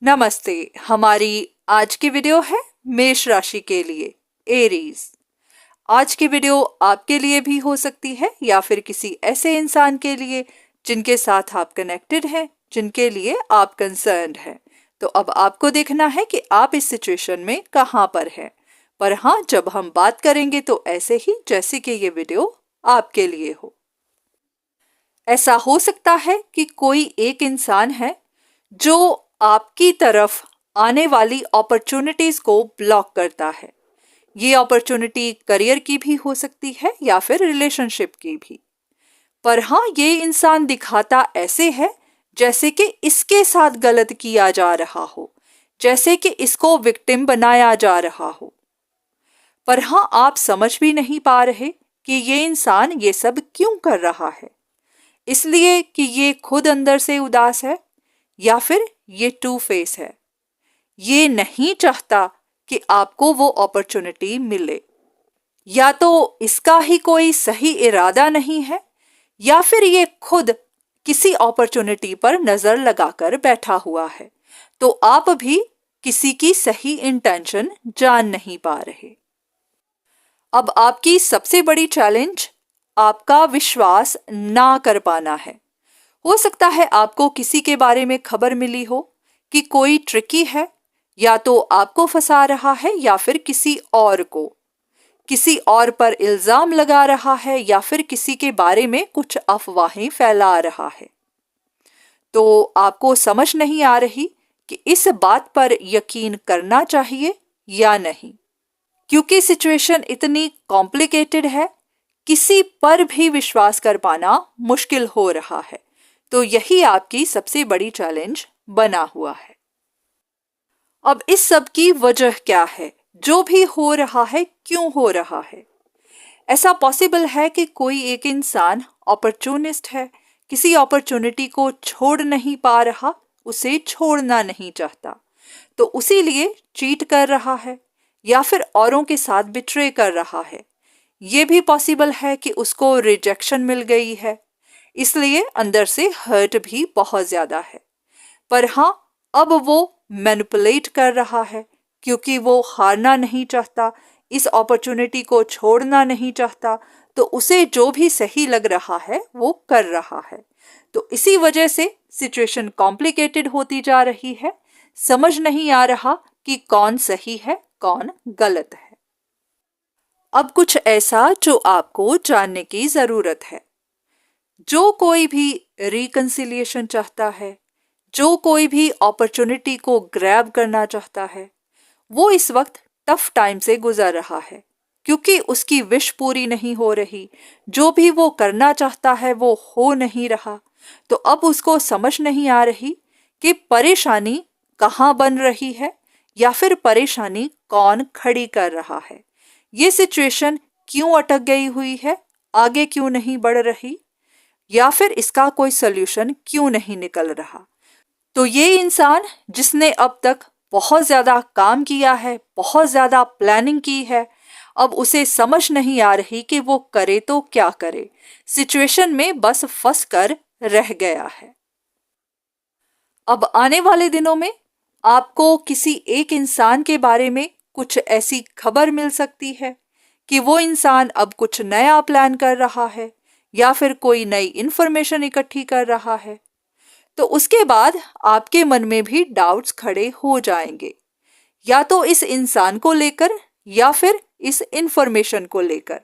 नमस्ते। हमारी आज की वीडियो है मेष राशि के लिए, एरीज। आज की वीडियो आपके लिए भी हो सकती है या फिर किसी ऐसे इंसान के लिए जिनके साथ आप कनेक्टेड हैं, जिनके लिए आप कंसर्न्ड हैं। तो अब आपको देखना है कि आप इस सिचुएशन में कहां पर हैं। पर हाँ, जब हम बात करेंगे तो ऐसे ही जैसे कि ये वीडियो आपके लिए हो। ऐसा हो सकता है कि कोई एक इंसान है जो आपकी तरफ आने वाली अपॉर्चुनिटीज को ब्लॉक करता है। ये अपॉर्चुनिटी करियर की भी हो सकती है या फिर रिलेशनशिप की भी। पर हाँ, ये इंसान दिखाता ऐसे है जैसे कि इसके साथ गलत किया जा रहा हो, जैसे कि इसको विक्टिम बनाया जा रहा हो। पर हाँ, आप समझ भी नहीं पा रहे कि ये इंसान ये सब क्यों कर रहा है। इसलिए कि ये खुद अंदर से उदास है या फिर ये टू फेस है। ये नहीं चाहता कि आपको वो अपॉर्चुनिटी मिले। या तो इसका ही कोई सही इरादा नहीं है या फिर ये खुद किसी अपॉर्चुनिटी पर नजर लगाकर बैठा हुआ है, तो आप भी किसी की सही इंटेंशन जान नहीं पा रहे। अब आपकी सबसे बड़ी चैलेंज आपका विश्वास ना कर पाना है। हो सकता है आपको किसी के बारे में खबर मिली हो कि कोई ट्रिकी है, या तो आपको फंसा रहा है या फिर किसी और पर इल्जाम लगा रहा है या फिर किसी के बारे में कुछ अफवाहें फैला रहा है। तो आपको समझ नहीं आ रही कि इस बात पर यकीन करना चाहिए या नहीं, क्योंकि सिचुएशन इतनी कॉम्प्लिकेटेड है, किसी पर भी विश्वास कर पाना मुश्किल हो रहा है। तो यही आपकी सबसे बड़ी चैलेंज बना हुआ है। अब इस सब की वजह क्या है? जो भी हो रहा है क्यों हो रहा है? ऐसा पॉसिबल है कि कोई एक इंसान अपॉर्चुनिस्ट है, किसी अपॉर्चुनिटी को छोड़ नहीं पा रहा, उसे छोड़ना नहीं चाहता, तो उसी लिए चीट कर रहा है या फिर औरों के साथ बिट्रे कर रहा है। ये भी पॉसिबल है कि उसको रिजेक्शन मिल गई है, इसलिए अंदर से हर्ट भी बहुत ज्यादा है। पर हाँ, अब वो मैनिपुलेट कर रहा है क्योंकि वो हारना नहीं चाहता, इस अपॉर्चुनिटी को छोड़ना नहीं चाहता, तो उसे जो भी सही लग रहा है वो कर रहा है। तो इसी वजह से सिचुएशन कॉम्प्लिकेटेड होती जा रही है। समझ नहीं आ रहा कि कौन सही है, कौन गलत है। अब कुछ ऐसा जो आपको जानने की जरूरत है। जो कोई भी रिकंसिलिएशन चाहता है, जो कोई भी अपॉर्चुनिटी को ग्रैब करना चाहता है, वो इस वक्त टफ टाइम से गुजर रहा है क्योंकि उसकी विश पूरी नहीं हो रही। जो भी वो करना चाहता है वो हो नहीं रहा। तो अब उसको समझ नहीं आ रही कि परेशानी कहाँ बन रही है या फिर परेशानी कौन खड़ी कर रहा है। ये सिचुएशन क्यों अटक गई हुई है, आगे क्यों नहीं बढ़ रही, या फिर इसका कोई सल्यूशन क्यों नहीं निकल रहा। तो ये इंसान जिसने अब तक बहुत ज्यादा काम किया है, बहुत ज्यादा प्लानिंग की है, अब उसे समझ नहीं आ रही कि वो करे तो क्या करे। सिचुएशन में बस फंस कर रह गया है। अब आने वाले दिनों में आपको किसी एक इंसान के बारे में कुछ ऐसी खबर मिल सकती है कि वो इंसान अब कुछ नया प्लान कर रहा है या फिर कोई नई इंफॉर्मेशन इकट्ठी कर रहा है। तो उसके बाद आपके मन में भी डाउट्स खड़े हो जाएंगे, या तो इस इंसान को लेकर या फिर इस इंफॉर्मेशन को लेकर,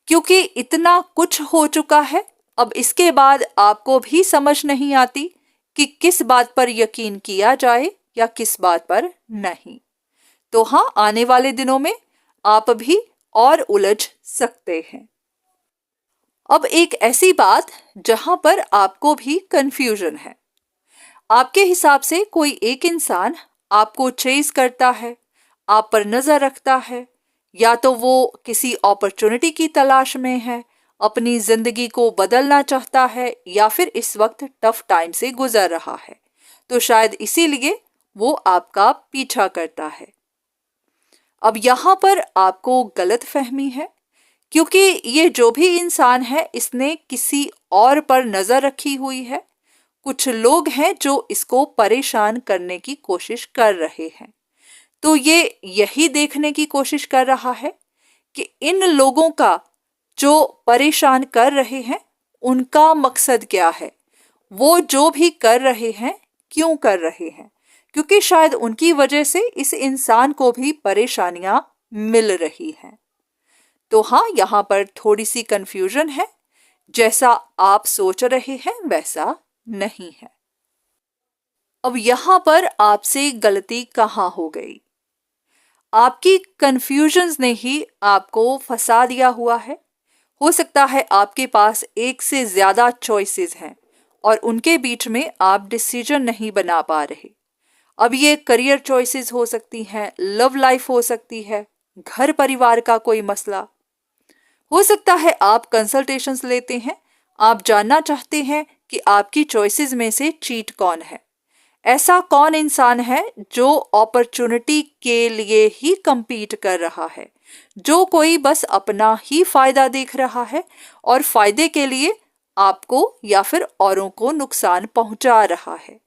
क्योंकि इतना कुछ हो चुका है। अब इसके बाद आपको भी समझ नहीं आती कि किस बात पर यकीन किया जाए या किस बात पर नहीं। तो हाँ, आने वाले दिनों में आप भी और उलझ सकते हैं। अब एक ऐसी बात जहां पर आपको भी कंफ्यूजन है। आपके हिसाब से कोई एक इंसान आपको चेज करता है, आप पर नजर रखता है, या तो वो किसी अपॉर्चुनिटी की तलाश में है, अपनी जिंदगी को बदलना चाहता है, या फिर इस वक्त टफ टाइम से गुजर रहा है, तो शायद इसीलिए वो आपका पीछा करता है। अब यहाँ पर आपको गलत फहमी है, क्योंकि ये जो भी इंसान है इसने किसी और पर नजर रखी हुई है, कुछ लोग हैं जो इसको परेशान करने की कोशिश कर रहे हैं। तो ये यही देखने की कोशिश कर रहा है कि इन लोगों का जो परेशान कर रहे हैं उनका मकसद क्या है, वो जो भी कर रहे हैं क्यों कर रहे हैं, क्योंकि शायद उनकी वजह से इस इंसान को भी परेशानियां मिल रही हैं। तो हाँ, यहाँ पर थोड़ी सी कंफ्यूजन है, जैसा आप सोच रहे हैं वैसा नहीं है। अब यहाँ पर आपसे गलती कहाँ हो गई? आपकी कंफ्यूजन्स ने ही आपको फंसा दिया हुआ है। हो सकता है आपके पास एक से ज्यादा चॉइसेस हैं और उनके बीच में आप डिसीजन नहीं बना पा रहे। अब ये करियर चॉइसेस हो सकती हैं, लव लाइफ हो सकती है, घर परिवार का कोई मसला हो सकता है। आप कंसल्टेशंस लेते हैं, आप जानना चाहते हैं कि आपकी चॉइसेस में से चीट कौन है, ऐसा कौन इंसान है जो अपॉर्चुनिटी के लिए ही compete कर रहा है, जो कोई बस अपना ही फायदा देख रहा है और फायदे के लिए आपको या फिर औरों को नुकसान पहुंचा रहा है।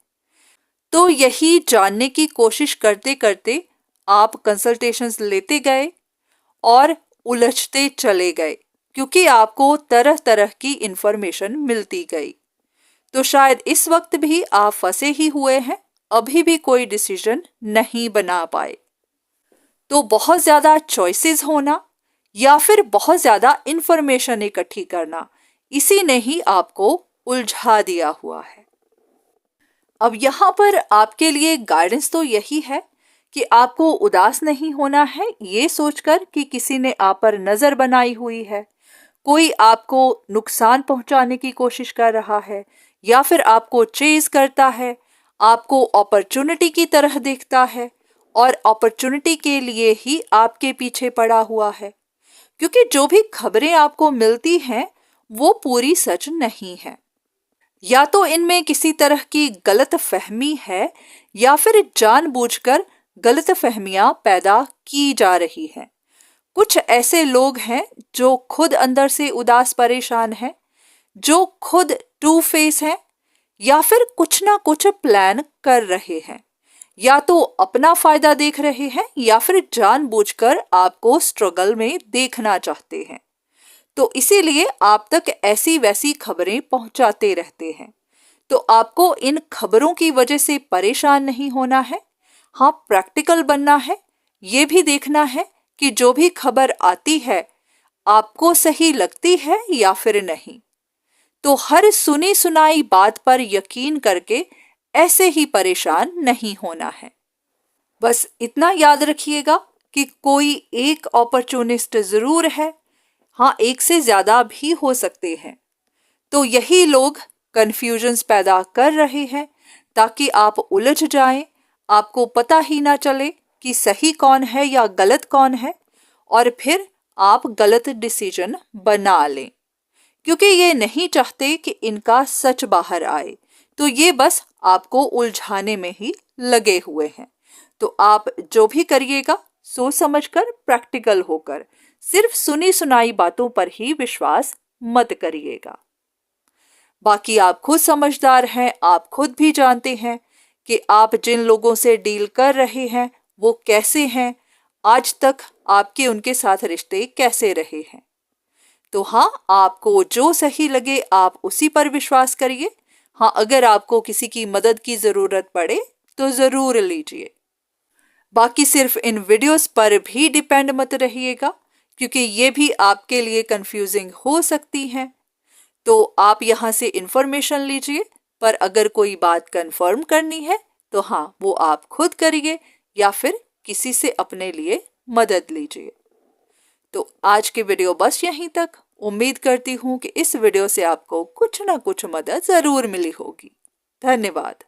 तो यही जानने की कोशिश करते करते आप कंसल्टेशंस लेते गए और उलझते चले गए, क्योंकि आपको तरह तरह की इंफॉर्मेशन मिलती गई। तो शायद इस वक्त भी आप फंसे ही हुए हैं, अभी भी कोई डिसीजन नहीं बना पाए। तो बहुत ज्यादा चॉइसेस होना या फिर बहुत ज्यादा इंफॉर्मेशन इकट्ठी करना, इसी ने ही आपको उलझा दिया हुआ है। अब यहाँ पर आपके लिए गाइडेंस तो यही है कि आपको उदास नहीं होना है ये सोचकर कि किसी ने आप पर नजर बनाई हुई है, कोई आपको नुकसान पहुंचाने की कोशिश कर रहा है या फिर आपको चेज करता है, आपको अपॉर्चुनिटी की तरह देखता है और अपॉर्चुनिटी के लिए ही आपके पीछे पड़ा हुआ है। क्योंकि जो भी खबरें आपको मिलती हैं वो पूरी सच नहीं है। या तो इनमें किसी तरह की गलत फहमी है या फिर जानबूझकर गलत फहमियां पैदा की जा रही हैं। कुछ ऐसे लोग हैं जो खुद अंदर से उदास परेशान हैं, जो खुद टू फेस हैं या फिर कुछ ना कुछ प्लान कर रहे हैं, या तो अपना फायदा देख रहे हैं या फिर जानबूझकर आपको स्ट्रगल में देखना चाहते हैं। तो इसीलिए आप तक ऐसी वैसी खबरें पहुंचाते रहते हैं। तो आपको इन खबरों की वजह से परेशान नहीं होना है, हाँ प्रैक्टिकल बनना है। ये भी देखना है कि जो भी खबर आती है आपको सही लगती है या फिर नहीं। तो हर सुनी सुनाई बात पर यकीन करके ऐसे ही परेशान नहीं होना है। बस इतना याद रखिएगा कि कोई एक अपॉर्चुनिस्ट जरूर है, हाँ एक से ज्यादा भी हो सकते हैं। तो यही लोग कंफ्यूजन्स पैदा कर रहे हैं ताकि आप उलझ जाएं, आपको पता ही ना चले कि सही कौन है या गलत कौन है, और फिर आप गलत डिसीजन बना लें। क्योंकि ये नहीं चाहते कि इनका सच बाहर आए, तो ये बस आपको उलझाने में ही लगे हुए हैं। तो आप जो भी करिएगा सोच समझकर, प्रैक्टिकल होकर, सिर्फ सुनी सुनाई बातों पर ही विश्वास मत करिएगा। बाकी आप खुद समझदार हैं, आप खुद भी जानते हैं कि आप जिन लोगों से डील कर रहे हैं वो कैसे हैं, आज तक आपके उनके साथ रिश्ते कैसे रहे हैं। तो हाँ, आपको जो सही लगे आप उसी पर विश्वास करिए। हाँ, अगर आपको किसी की मदद की जरूरत पड़े तो जरूर लीजिए। बाकी सिर्फ इन वीडियोस पर भी डिपेंड मत रहिएगा, क्योंकि ये भी आपके लिए कंफ्यूजिंग हो सकती हैं। तो आप यहाँ से इंफॉर्मेशन लीजिए, पर अगर कोई बात कंफर्म करनी है तो हाँ वो आप खुद करिए या फिर किसी से अपने लिए मदद लीजिए। तो आज की वीडियो बस यहीं तक। उम्मीद करती हूँ कि इस वीडियो से आपको कुछ ना कुछ मदद जरूर मिली होगी। धन्यवाद।